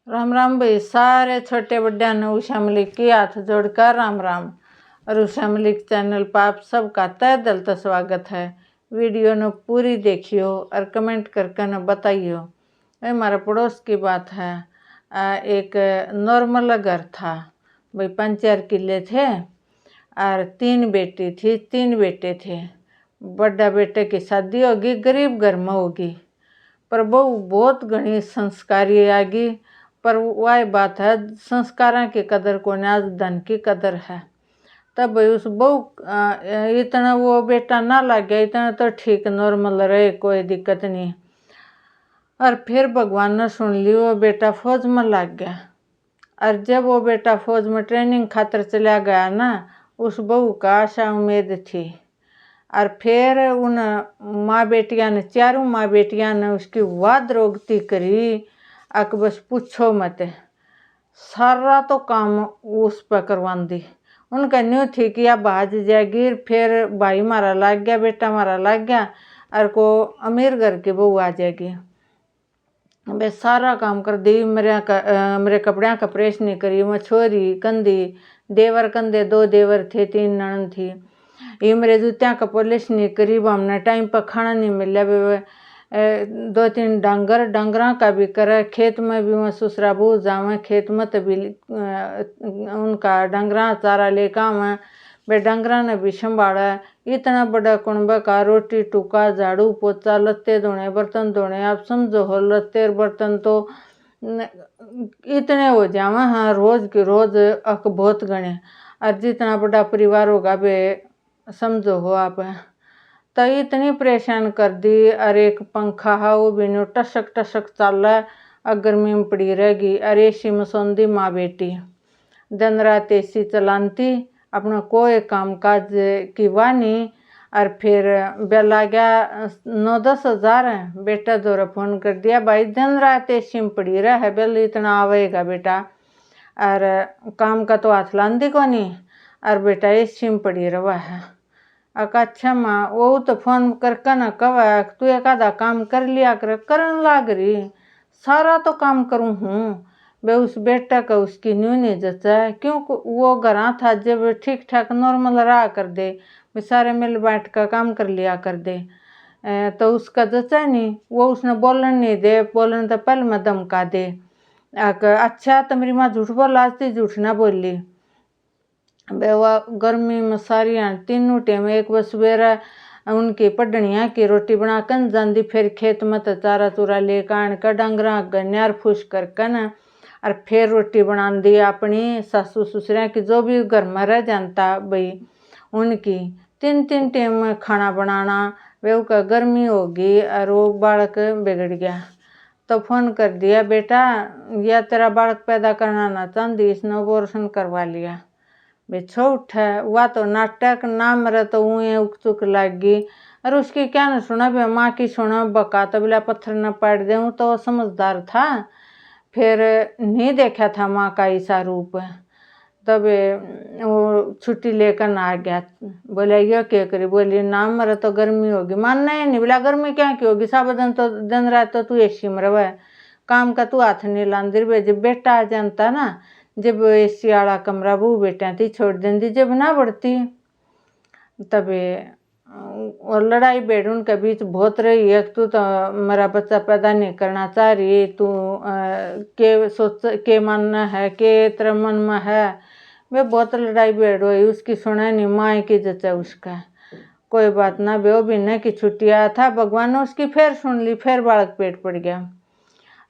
राम राम भाई, सारे छोटे बड्डा ने उषा मलिक की हाथ जोड़कर राम राम। और उषा मलिक चैनल पर आप सबका तहे दिल से स्वागत है। वीडियो ने पूरी देखियो और कमेंट करके न बताइयो। ये हमारे पड़ोस की बात है। एक नॉर्मल घर था भाई, 5-4 किले थे और 3 बेटी थी, 3 बेटे थे। बड़ा बेटे की शादी होगी, गरीब घर में होगी, पर बहू बहुत घनी संस्कारी आगी। पर वह बात है, संस्कारों की कदर को नहीं, आज धन की कदर है। तब भाई उस बहू इतना वो बेटा ना लग गया, इतना तो ठीक नॉर्मल रहे, कोई दिक्कत नहीं। और फिर भगवान ने सुन ली, वो बेटा फौज में लग गया। और जब वो बेटा फौज में ट्रेनिंग खातर चला गया ना, उस बहू का आशा उम्मीद थी। और फिर उन माँ बेटिया ने, चारों माँ बेटिया ने उसकी वाद रोगती करी, अक बस पूछो मत। सारा तो काम उस पर करवा दी। उनका न्यू थी कि अब भाज जाएगी, फिर भाई मारा लग गया, बेटा मारा लग गया, और को अमीर घर की बहू आ जाएगी। वे सारा काम कर दी। मेरे कपड़िया का प्रेस नहीं करी। मैं छोरी कंधी, देवर कंधे, 2 देवर थे, 3 ननद थी। ये मेरे जूतिया का पॉलिश नहीं करी। हमने टाइम पर खाना नहीं मिला। 2-3 डंगरा का भी करे। खेत में भी मैं ससुरा बहू जावे, खेत में तो भी उनका डंगरा चारा लेकर आवे, वे डंगरा ने भी संभाला। इतना बड़ा कुंभ का रोटी टुका, झाड़ू पोछा, लत्ते धोने, बर्तन धोने, आप समझो हो, लत्ते बर्तन तो इतने हो जावे। हाँ, रोज के रोज अक बहुत गणे। और जितना बड़ा परिवार होगा वे समझो हो आप। तो इतनी परेशान कर दी। और एक पंखा है वो भी नो टसक टसक चल रहा है, गर्मी में पड़ी रहेगी। और एसी में सौंदी माँ बेटी, दिन रात एसी चलाती, अपना कोई काम काज की वानी। और फिर बिल आ गया 9-10 हज़ार। बेटा दोरा फोन कर दिया, भाई दिन रात एसी में पड़ी रहा है, बिल इतना आवेगा बेटा, और काम का तो हाथ लांदी को नहीं, और बेटा एसी में पड़ी रहा है। अच्छा माँ, वो तो फोन करके न कहा तू एक आधा काम कर लिया कर, करन लाग रही, सारा तो काम करूँ हूँ। वे उस बेटा का उसकी न्यू नहीं जचा, क्योंकि वो घरा था जब ठीक ठाक नॉर्मल रहा कर दे, वे सारे मिल बैठ कर काम कर लिया कर दे, तो उसका जचा नहीं। वो उसने बोलन नहीं दे, बोलन तो पहले में धमका दे। अच्छा तो मेरी माँ झूठ बोला, आज ती झूठ ना बोली। बेवा गर्मी में सारी 3 टाइम, एक बस सवेरा उनकी पडनिया की रोटी बना कर जाती, फिर खेत में तो चारा चूरा लेकर आन कर डंगरा गन्यार फूस करके न, और फिर रोटी बना दी अपनी सासू ससुरिया की, जो भी घर में रह जानता भाई उनकी। 3-3 टाइम में खाना बनाना। वे का गर्मी होगी और वो बालक बिगड़ गया। तो फोन कर दिया, बेटा या तेरा बालक पैदा करना ना चाहती, इसने अबॉर्शन करवा लिया। वे छोट है, वह तो नाटक ना मरे तो ऊँ उक चुक लगी। और उसकी क्या न सुना, वे माँ की सुना, बका तो बिला पत्थर न पाट दूँ, तो समझदार था। फिर नहीं देखा था माँ का ऐसा रूप। तब वो छुट्टी लेकर ना आ गया। बोले ये क्या करी, बोली ना मरे तो गर्मी होगी। मानना ही नहीं, बोला गर्मी क्या की होगी, सब दिन तो दिन रात तो तू एसी में रहे, काम का तू हाथ नहीं लांदी। जब बेटा आ जानता ना, जब एसी वाला कमरा बहू बेटिया थी छोड़ देंदी, जब ना बढ़ती। तब और लड़ाई बेड़ उनके बीच बहुत रही है। तू तो मेरा बच्चा पैदा नहीं करना चाह रही, तू के सोच के मानना है, के तेरे मन में है। वे बहुत लड़ाई बेड़ हुई, उसकी सुना नहीं, माँ की जचा उसका। कोई बात ना, बे महीने की छुट्टी आया था, भगवान ने उसकी फिर सुन ली, फिर बालक पेट पड़ गया।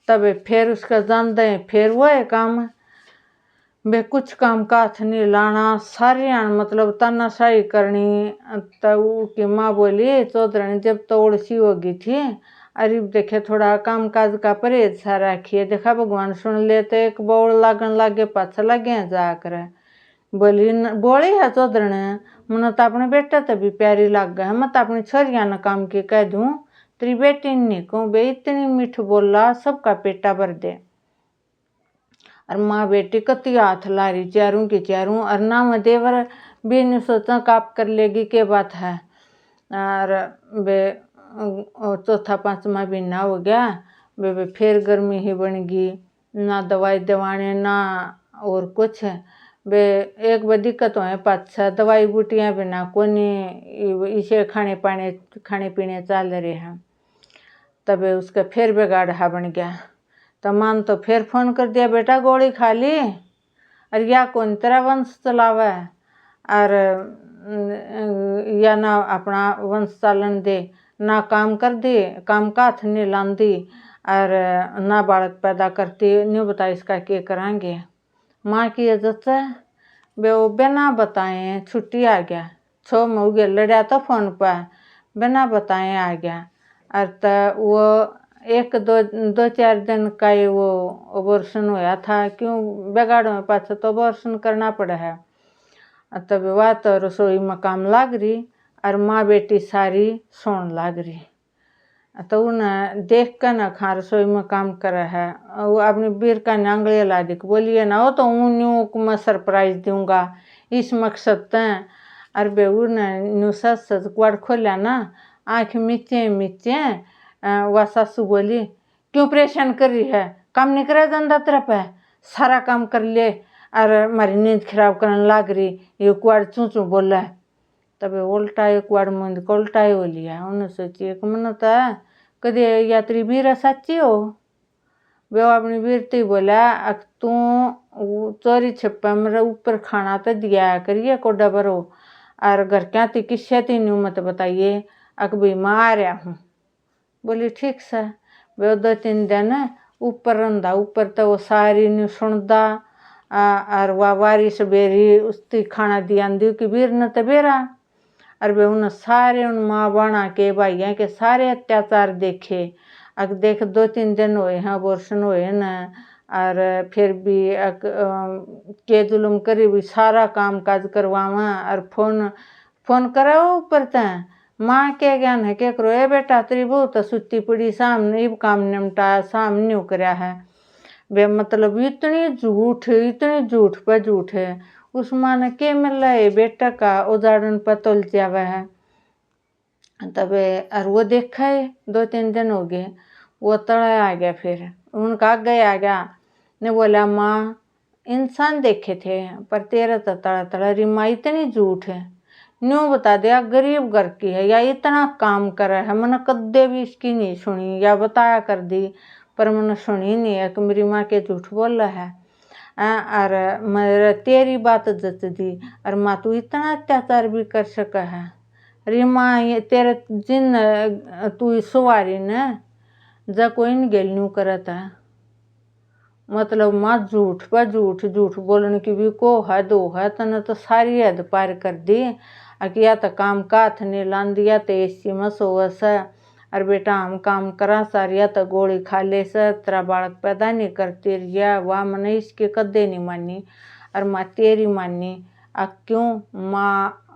तब फिर उसका जान दे, फिर वो है काम, वे कुछ काम का हाथ नहीं लाना, सारी मतलब तानाशाही करनी। तो की माँ बोली, चौधरानी जब तोड़ सी होगी थी, अरे देखे थोड़ा काम काज का परहेज सा रखिए, देखा भगवान सुन ले तो एक बोल लागन लागे पाछा लगे जाकर। बोली है चौधरानी, मन तो अपने बेटा तो भी प्यारी लग गया, मैं तो अपनी छोरिया ने काम की कह दूँ, तेरी बेटी नहीं कहूँ, बे इतनी मीठ बोला, सबका पेटा भर दे। और माँ बेटी कति हाथ ला रही चारों की चारों। और ना मैं देवर भी नहीं सोचा काप कर लेगी के बात है। और वे 4था 5वां महीना हो गया, वे फिर गर्मी ही बन गई। ना दवाई दवाने ना और कुछ। बे एक बार दिक्कत हो पाछा दवाई बूटियाँ बिना कोनी इसे खाने पीने चल रहे हैं। तब उसका फिर बिगाड़ा बन गया। तो मान तो फिर फोन कर दिया, बेटा गोली खा ली, और या कौन तेरा वंश चलावे, और या ना अपना वंश चालन दे, ना काम कर दी, काम का हाथ नहीं लांदी, और ना बालक पैदा करती, नहीं बता इसका क्या करांगे। माँ की इज्जत से वो बिना बताए छुट्टी आ गया। 6 महीने लड़ा तो फोन पर बिना बताए आ गया। और तो वो 1-2-4 दिन का ही वो अबॉर्शन होया था। क्यों बिगाड़ो में पाछा तो अबॉर्शन करना पड़ा है। तब वह तो रसोई में काम लाग रही, और माँ बेटी सारी सोन लाग रही। तो उन्हें देख कर ना खा रसोई में काम करे है, वो अपनी बीर का नांगले ला दी, बोलिए ना वो तो न्यू को मैं सरप्राइज दूंगा इस मकसद से। और बेहू ने न्यू सच क्वाड खोलिया ना, आँख मीचे वह सासू बोली, क्यों परेशान कर रही है, काम नहीं करे धंधा तेरा पे, सारा काम कर ले, और हमारी नींद खराब करने लाग रही, ये क्वाड चूँ बोला है। तब उल्टा एक वाड़ मंद को उल्टा ही हो लिया। उन्होंने सोची एक मनता है कभी यात्री बीरा साची हो। वे अपनी बीरती बोला, तू चोरी छप्पा मेरे ऊपर खाना तो दिया करिए को डबर हो, और घर क्या थी किस्से थी न्यू मत बताइए, अकबी मैं आ रहा हूँ। बोली ठीक से। वे 2-3 दिन ऊपर रंधा, ऊपर तो वो सारी न्यू सुनदा, और वह वारिश बेरी उसकी खाना दिया दी कि बीर न तो बेरा। और वे उन सारे उन माँ बाणा के भाइयों के सारे अत्याचार देखे। अग देख 2-3 दिन हुए हैं अबॉर्शन हुए न, और फिर भी के जुलम करी भी सारा काम काज करवावा, और फोन करो ऊपर तय माँ के ज्ञान है के करो, ए बेटा तेरी बहू तो सुती पड़ी सामने काम निमटाया सामने हो कराया है। वे मतलब इतनी झूठ पर झूठ है। उस माँ ने के मिल रहा है बेटा का उदाहरण पर तुल जावा है। तब और वो देखा है 2-3 दिन हो गए, वो तड़ा आ गया, फिर उनका आ गया ने बोला माँ इंसान देखे थे पर तेरा तो तड़ा री माँ इतनी झूठ है, न्यू बता दिया गरीब घर की है या इतना काम कर रहा है, मैंने कद्दे भी इसकी नहीं सुनी, या बताया कर दी पर मैंने सुनी नहीं है कि मेरी माँ के झूठ बोल रहा है। और मेरा तेरी बात जच दी, और माँ तू इतना अत्याचार भी कर सका है, अरे माँ ये तेरे जिन तू सवारी न जा कोई न गेल न्यू करता है। मतलब माँ झूठ पर झूठ बोलने की भी को हद है, तने तो सारी हद पार कर दी। या तो काम का हाथ नहीं लान दिया तो एसी में सोवस, और बेटा हम काम करा सार, या तो गोली खा ले से तेरा बालक पैदा नहीं करती रिया, वाह मैंने इसके कदे नहीं मानी, और माँ तेरी मानी। क्यों माँ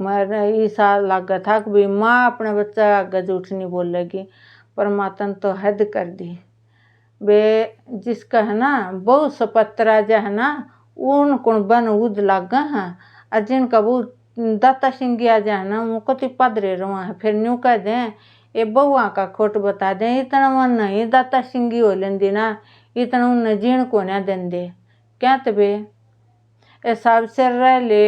मैंने ऐसा लगा था कि भाई माँ अपने बच्चा आगे झूठ नहीं बोलेगी, पर मातन तो हद कर दी। वे जिसका है ना बहुत सपत्रा जो है ना उन कौन बन उद लगा है, और जिनका वो दाता सिंगिया जो है ना वो कति पदरे रहा है, फिर न्यू कह दें ये बउआ का खोट बता दें, इतना मन नहीं दाता सिंगी हो लेंदी ना, इतना उन जीण को ना दें दे क्या तबे हिसाब से रह ले,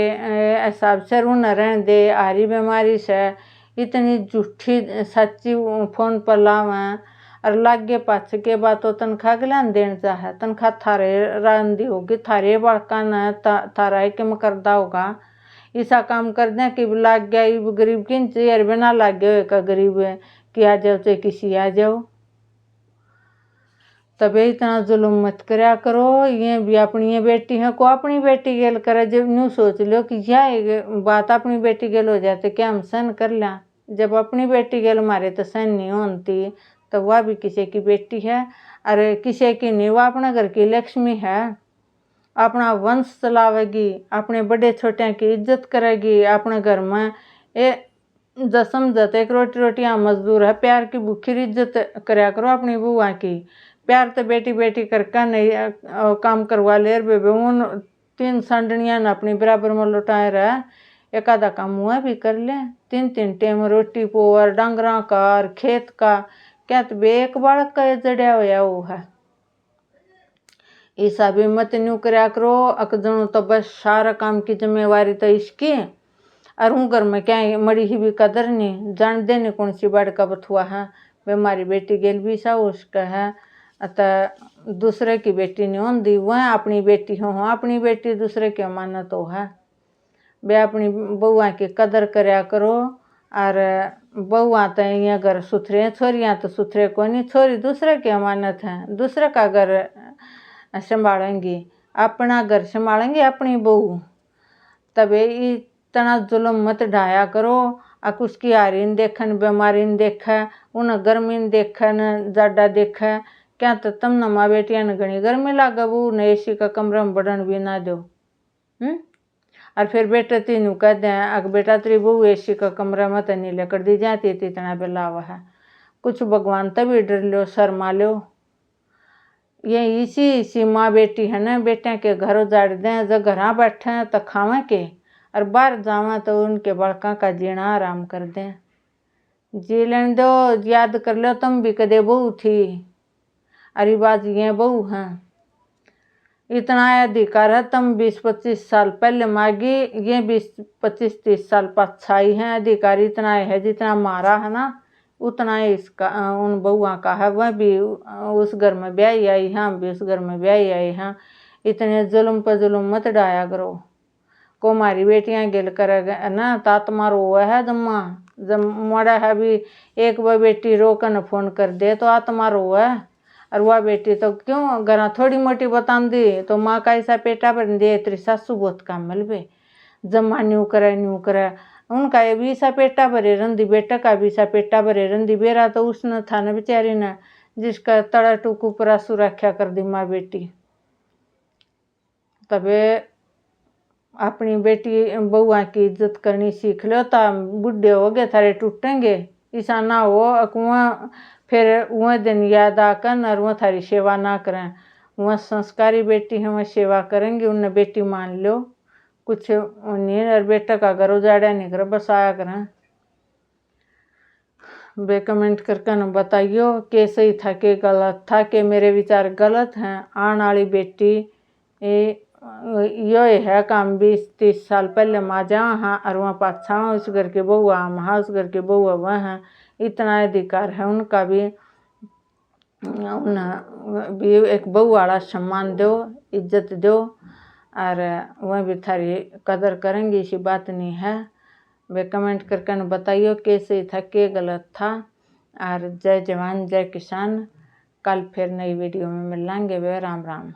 हिसाब से उन रहने दे। आरी बीमारी से इतनी झूठी सच्ची फोन पर लावें, और लागे पाछे के बात तो तनख्वाह गलान देन चाहे, तनख्वाह थारे रांधी होगी, थारे बड़का न थारा ही कम करदा होगा, ऐसा काम कर दें कि लाग गया गरीब किन चेयर बिना लाग गया का गरीब है कि आ जाओ चाहे किसी आ जाओ। तबे इतना जुल्म मत करया करो। ये भी अपनी ये बेटी है को अपनी बेटी गेल करे, जब न्यू सोच लो कि यह बात अपनी बेटी गेल हो जाते क्या हम सहन कर लें, जब अपनी बेटी गेल मारे तो सहन नहीं होती, तो वह भी किसी की बेटी है, अरे किसी की नहीं, वह अपने घर की लक्ष्मी है, अपना वंश चलावेगी, अपने बड़े छोटे की इज्जत करेगी, अपने घर में जसम जत एक रोटियाँ मजदूर है, प्यार की भूखी इज्जत कराया करो अपनी बुआ की। प्यार तो बेटी करके नहीं काम करवा ले, बेबे उन 3 संडनियाँ न अपनी बराबर में लुटाए रहा, एक आधा काम हुआ भी कर ले, 3 टाइम रोटी पोवर डांगरा का और खेत का, क्या तो एक बालक का जड़िया हुआ वो है। ऐसा भी मत न्यू करया करो। अकदणों तो बस सारा काम की जिम्मेवारी तो इसकी, और हूँ घर में क्या मरी ही भी कदर नहीं, जान देने कौन सी बाड़ का बथुआ है। वे मारी बेटी गेल भी सा उसका है, अतः दूसरे की बेटी नहीं होंगी, वह अपनी बेटी हो, अपनी बेटी दूसरे के माना तो है। वे अपनी बहुआ की कदर करया करो। और बहुआ तो यहाँ घर सुथरे, छोरियाँ तो सुथरे को नहीं, छोरी दूसरे की अमानत है, दूसरे का घर संभालेंगी, अपना घर संभालेंगी अपनी बहू। तबे इतना जुल्म मत ढाया करो। अक उसकी हारी न देखन, बीमारी न देखे, उन्हें गर्मी न देखे, न जाडा देखे, क्या तो तुम न माँ बेटिया ने घनी गर्मी लागे, वो न एसी का कमरा में बढ़न भी ना दो। और फिर बेटा तीनू कह दें, अगर बेटा तेरी बहू एसी का कमरा मत नहीं लेकर दी जाती थी, इतना बेलावा है, कुछ भगवान तभी डर लो, शर्मा लो। ये इसी माँ बेटी है ना, बेटिया के घर उजाड़ दें, जब घर बैठे तो खावे के, और बाहर जावा तो उनके बड़का का जीना आराम कर दें। जी लेने दो, याद कर लो तुम भी कदे बहू थी, अरे बात ये बहू हैं, इतना अधिकार है तुम 20-25 साल पहले मांगी, ये 20-25-30 साल पछाई है। अधिकार इतना है जितना मारा है ना, उतना ही इसका उन बहुआ का है। वह भी उस घर में ब्याही आई हैं, हम भी उस घर में ब्याही आई हैं। इतने जुल्म पर जुल्म मत डाया करो। को हमारी बेटियां गिल करेगा ना, तात मारो हुआ है जम्मा, जब मरा है भी एक बार बेटी रोकन फोन कर दे तो आत्मा रो है। और वह बेटी तो क्यों घर थोड़ी मोटी बता दी तो माँ का ऐसा पेटा पर दे, तेरी सासू बहुत काम मिलवे, जम्मा न्यू करे उनका ये भी सा पेटा भरे रंदी, बेटा का भी सा पेटा भरे रंदी। बेरा तो उसने था न बेचारी ने, जिसका तड़ा टूकू पर सुरक्षा कर दी माँ बेटी। तबे अपनी बेटी बहुआ की इज्जत करनी सीख लो, ता बुढ़े हो गए थारे टूटेंगे, ऐसा ना हो अकुआ फिर वह दिन याद आकर और वह थारी सेवा ना करें। वह संस्कारी बेटी है, वह सेवा करेंगे, उन्हें बेटी मान लो, कुछ नहीं। और बेटा का घर उजाड़ा नहीं कर, बस आया करें। वे कमेंट करके न बताइयो के सही था के गलत था, के मेरे विचार गलत हैं। आने वाली बेटी यो है काम 20-30 साल पहले माँ जा हाँ, और वहाँ पाछा उस घर के बहुआ हाँ, उस घर के बहुआ वह हैं, इतना अधिकार है उनका भी। उन्हें भी एक बहू वाला सम्मान दो, इज्जत दो, और वह भी थारी कदर करेंगे, ऐसी बात नहीं है। वे कमेंट करके न बताइयो के सही था के गलत था। और जय जवान जय किसान। कल फिर नई वीडियो में मिलेंगे। वे राम राम।